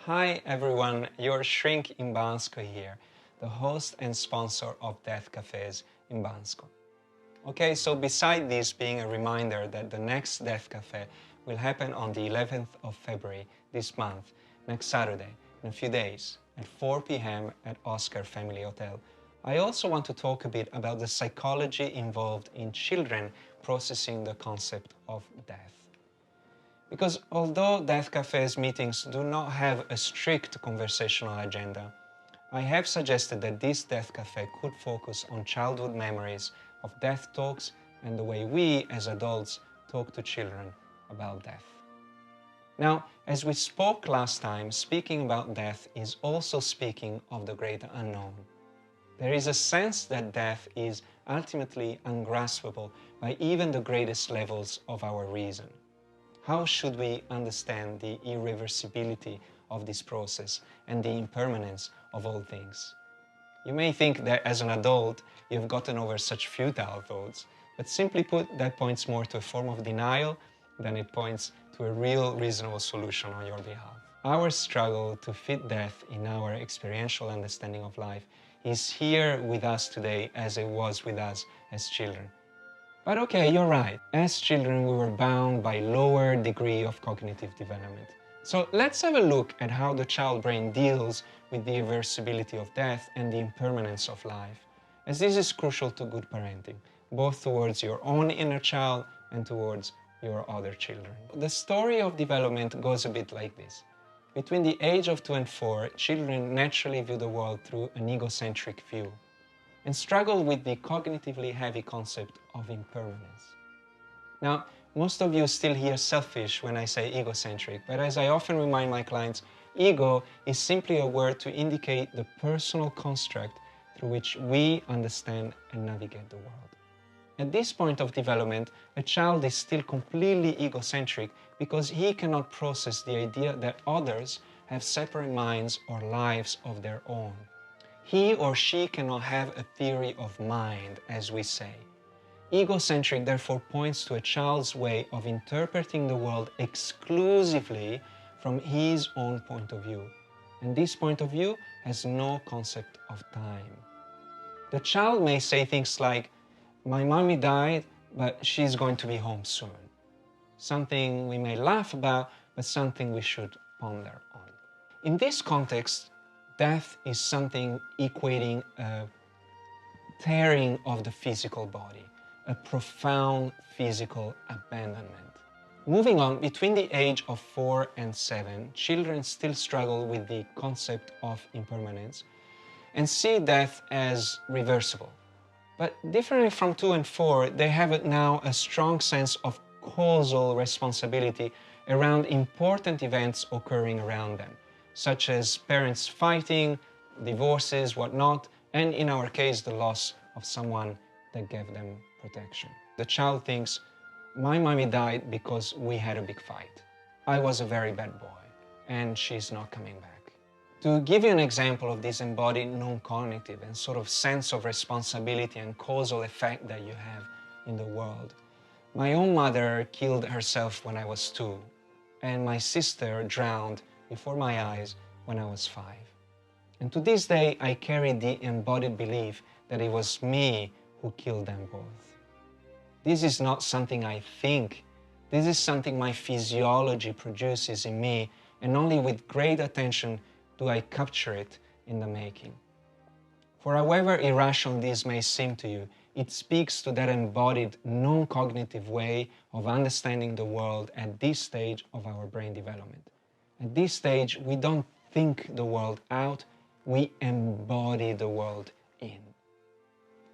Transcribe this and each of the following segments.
Hi everyone, your shrink in Bansko here, the host and sponsor of Death Cafes in Bansko. Okay, so beside this being a reminder that the next Death Cafe will happen on the 11th of February this month, next Saturday, in a few days, at 4 p.m. at Oscar Family Hotel, I also want to talk a bit about the psychology involved in children processing the concept of death. Because although Death Cafe's meetings do not have a strict conversational agenda, I have suggested that this Death Cafe could focus on childhood memories of death talks and the way we, as adults, talk to children about death. Now, as we spoke last time, speaking about death is also speaking of the great unknown. There is a sense that death is ultimately ungraspable by even the greatest levels of our reason. How should we understand the irreversibility of this process and the impermanence of all things? You may think that as an adult you've gotten over such futile thoughts, but simply put, that points more to a form of denial than it points to a real reasonable solution on your behalf. Our struggle to fit death in our experiential understanding of life is here with us today as it was with us as children. But okay, you're right. As children, we were bound by lower degree of cognitive development. So let's have a look at how the child brain deals with the irreversibility of death and the impermanence of life, as this is crucial to good parenting, both towards your own inner child and towards your other children. The story of development goes a bit like this. Between the age of 2 and 4, children naturally view the world through an egocentric view and struggle with the cognitively heavy concept of impermanence. Now, most of you still hear selfish when I say egocentric, but as I often remind my clients, ego is simply a word to indicate the personal construct through which we understand and navigate the world. At this point of development, a child is still completely egocentric because he cannot process the idea that others have separate minds or lives of their own. He or she cannot have a theory of mind, as we say. Egocentric therefore points to a child's way of interpreting the world exclusively from his own point of view. And this point of view has no concept of time. The child may say things like, "My mommy died, but she's going to be home soon." Something we may laugh about, but something we should ponder on. In this context, death is something equating a tearing of the physical body, a profound physical abandonment. Moving on, between the age of 4 and 7, children still struggle with the concept of impermanence and see death as reversible. But differently from 2 and 4, they have now a strong sense of causal responsibility around important events occurring around them, such as parents fighting, divorces, whatnot, and in our case, the loss of someone that gave them protection. The child thinks, "My mommy died because we had a big fight. I was a very bad boy, and she's not coming back." To give you an example of this embodied non-cognitive and sort of sense of responsibility and causal effect that you have in the world, my own mother killed herself when I was 2, and my sister drowned before my eyes when I was 5. And to this day, I carry the embodied belief that it was me who killed them both. This is not something I think. This is something my physiology produces in me, and only with great attention do I capture it in the making. For however irrational this may seem to you, it speaks to that embodied, non-cognitive way of understanding the world at this stage of our brain development. At this stage, we don't think the world out, we embody the world in.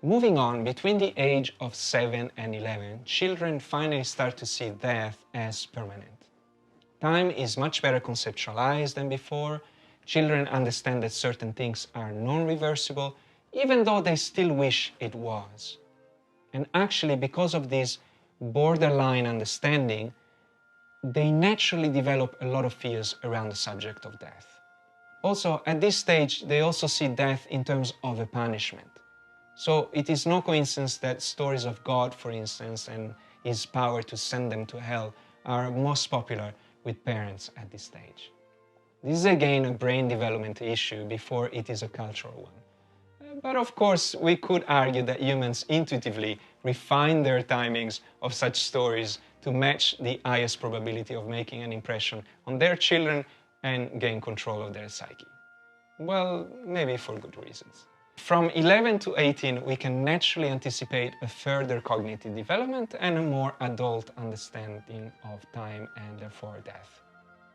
Moving on, between the age of 7 and 11, children finally start to see death as permanent. Time is much better conceptualized than before. Children understand that certain things are non-reversible, even though they still wish it was. And actually, because of this borderline understanding, they naturally develop a lot of fears around the subject of death. Also, at this stage, they also see death in terms of a punishment. So it is no coincidence that stories of God, for instance, and his power to send them to hell are most popular with parents at this stage. This is again a brain development issue before it is a cultural one. But of course, we could argue that humans intuitively refine their timings of such stories to match the highest probability of making an impression on their children and gain control of their psyche. Well, maybe for good reasons. From 11 to 18, we can naturally anticipate a further cognitive development and a more adult understanding of time and therefore death.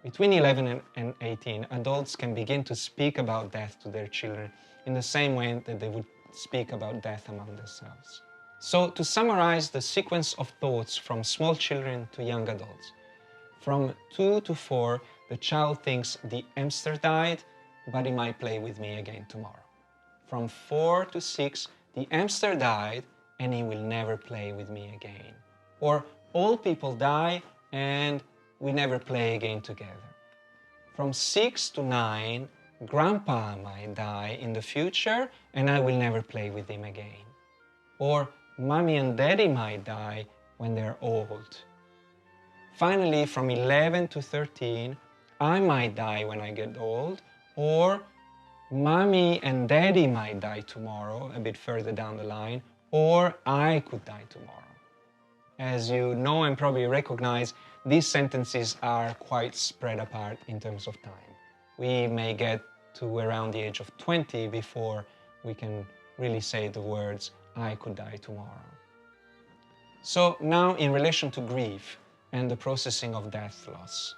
Between 11 and 18, adults can begin to speak about death to their children in the same way that they would speak about death among themselves. So, to summarize the sequence of thoughts from small children to young adults. From 2 to 4, the child thinks the hamster died, but he might play with me again tomorrow. From 4 to 6, the hamster died and he will never play with me again. Or all people die and we never play again together. From 6 to 9, Grandpa might die in the future and I will never play with him again. Or Mommy and Daddy might die when they're old. Finally, from 11 to 13, I might die when I get old, or Mommy and Daddy might die tomorrow, a bit further down the line, or I could die tomorrow. As you know and probably recognize, these sentences are quite spread apart in terms of time. We may get to around the age of 20 before we can really say the words, I could die tomorrow. So now in relation to grief and the processing of death loss.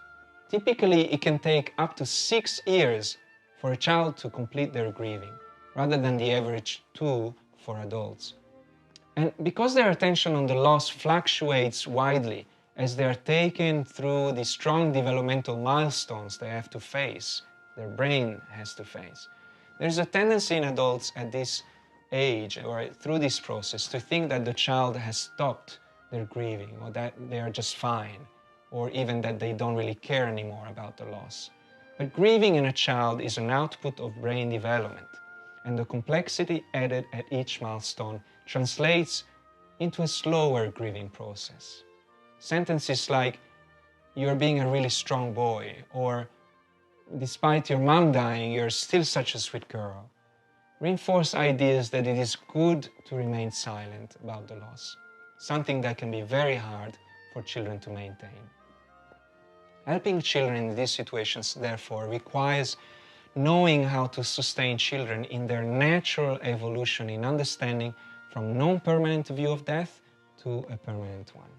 Typically, it can take up to 6 years for a child to complete their grieving, rather than the average 2 for adults. And because their attention on the loss fluctuates widely as they are taken through the strong developmental milestones they have to face, their brain has to face, there's a tendency in adults at this age or through this process to think that the child has stopped their grieving or that they are just fine, or even that they don't really care anymore about the loss. But grieving in a child is an output of brain development, and the complexity added at each milestone translates into a slower grieving process. Sentences like, "You're being a really strong boy," or "Despite your mom dying, you're still such a sweet girl," reinforce ideas that it is good to remain silent about the loss, something that can be very hard for children to maintain. Helping children in these situations, therefore, requires knowing how to sustain children in their natural evolution in understanding from non-permanent view of death to a permanent one.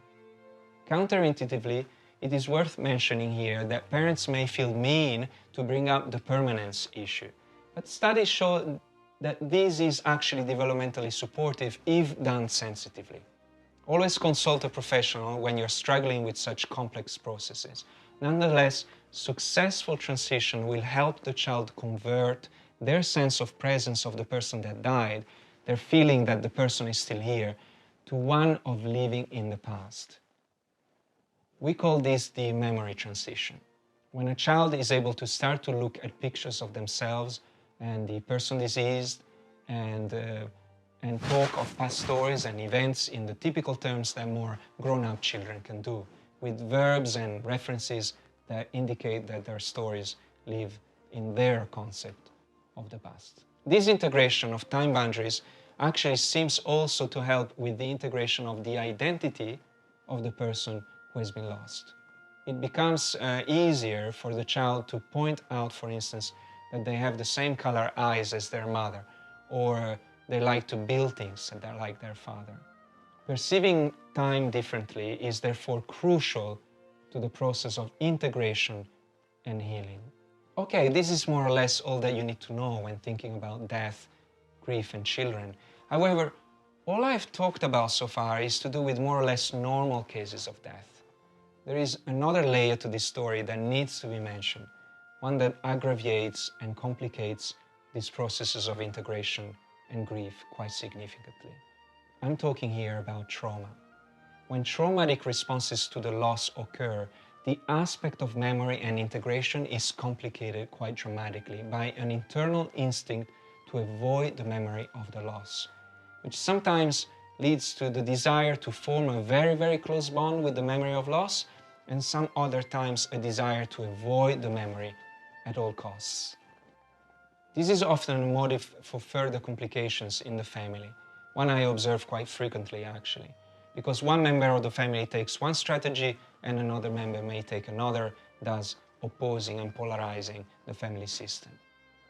Counterintuitively, it is worth mentioning here that parents may feel mean to bring up the permanence issue, but studies show that this is actually developmentally supportive if done sensitively. Always consult a professional when you're struggling with such complex processes. Nonetheless, successful transition will help the child convert their sense of presence of the person that died, their feeling that the person is still here, to one of living in the past. We call this the memory transition. When a child is able to start to look at pictures of themselves and the person deceased and talk of past stories and events in the typical terms that more grown-up children can do, with verbs and references that indicate that their stories live in their concept of the past. This integration of time boundaries actually seems also to help with the integration of the identity of the person who has been lost. It becomes easier for the child to point out, for instance, that they have the same color eyes as their mother, or they like to build things that are like their father. Perceiving time differently is therefore crucial to the process of integration and healing. Okay, this is more or less all that you need to know when thinking about death, grief, and children. However, all I've talked about so far is to do with more or less normal cases of death. There is another layer to this story that needs to be mentioned, one that aggravates and complicates these processes of integration and grief quite significantly. I'm talking here about trauma. When traumatic responses to the loss occur, the aspect of memory and integration is complicated quite dramatically by an internal instinct to avoid the memory of the loss, which sometimes leads to the desire to form a very, very close bond with the memory of loss, and some other times a desire to avoid the memory at all costs. This is often a motive for further complications in the family, one I observe quite frequently actually, because one member of the family takes one strategy and another member may take another, thus opposing and polarizing the family system.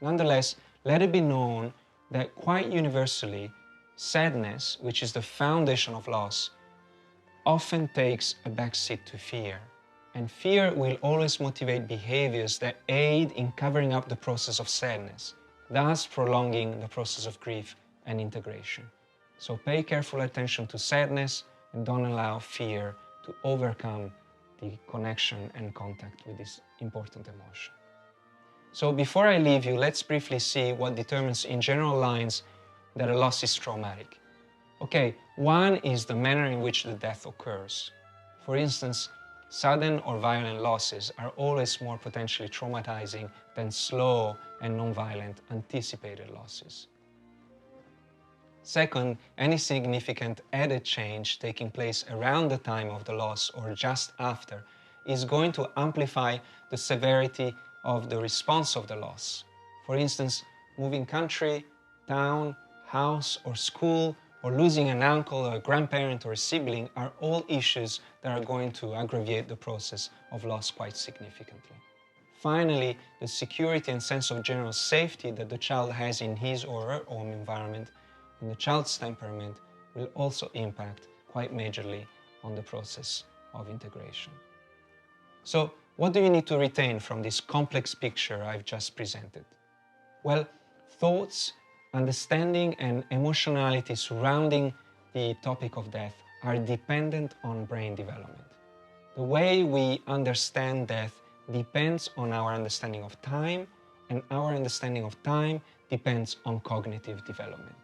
Nonetheless, let it be known that quite universally, sadness, which is the foundation of loss, often takes a backseat to fear. And fear will always motivate behaviors that aid in covering up the process of sadness, thus prolonging the process of grief and integration. So pay careful attention to sadness and don't allow fear to overcome the connection and contact with this important emotion. So before I leave you, let's briefly see what determines in general lines that a loss is traumatic. Okay, one is the manner in which the death occurs. For instance, sudden or violent losses are always more potentially traumatizing than slow and non-violent anticipated losses. Second, any significant added change taking place around the time of the loss or just after is going to amplify the severity of the response of the loss. For instance, moving country, town, house or school, or losing an uncle or a grandparent or a sibling are all issues that are going to aggravate the process of loss quite significantly. Finally, the security and sense of general safety that the child has in his or her home environment and the child's temperament will also impact quite majorly on the process of integration. So, what do you need to retain from this complex picture I've just presented? Well, thoughts, understanding and emotionality surrounding the topic of death are dependent on brain development. The way we understand death depends on our understanding of time, and our understanding of time depends on cognitive development.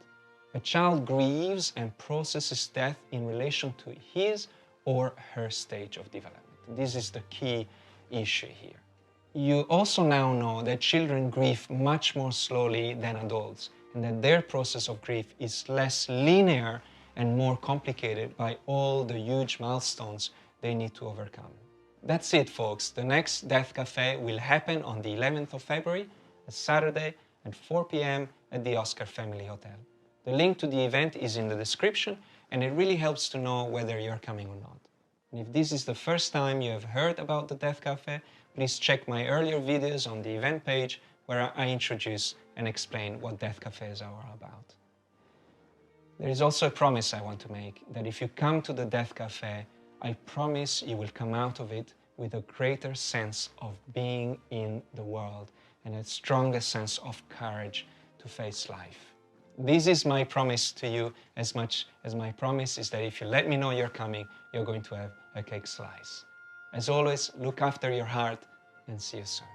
A child grieves and processes death in relation to his or her stage of development. This is the key issue here. You also now know that children grieve much more slowly than adults, and that their process of grief is less linear and more complicated by all the huge milestones they need to overcome. That's it, folks. The next Death Cafe will happen on the 11th of February, a Saturday at 4 p.m. at the Oscar Family Hotel. The link to the event is in the description, and it really helps to know whether you're coming or not. And if this is the first time you have heard about the Death Cafe, please check my earlier videos on the event page where I introduce and explain what Death Cafes are about. There is also a promise I want to make, that if you come to the Death Cafe, I promise you will come out of it with a greater sense of being in the world and a stronger sense of courage to face life. This is my promise to you, as much as my promise is that if you let me know you're coming, you're going to have a cake slice. As always, look after your heart and see you soon.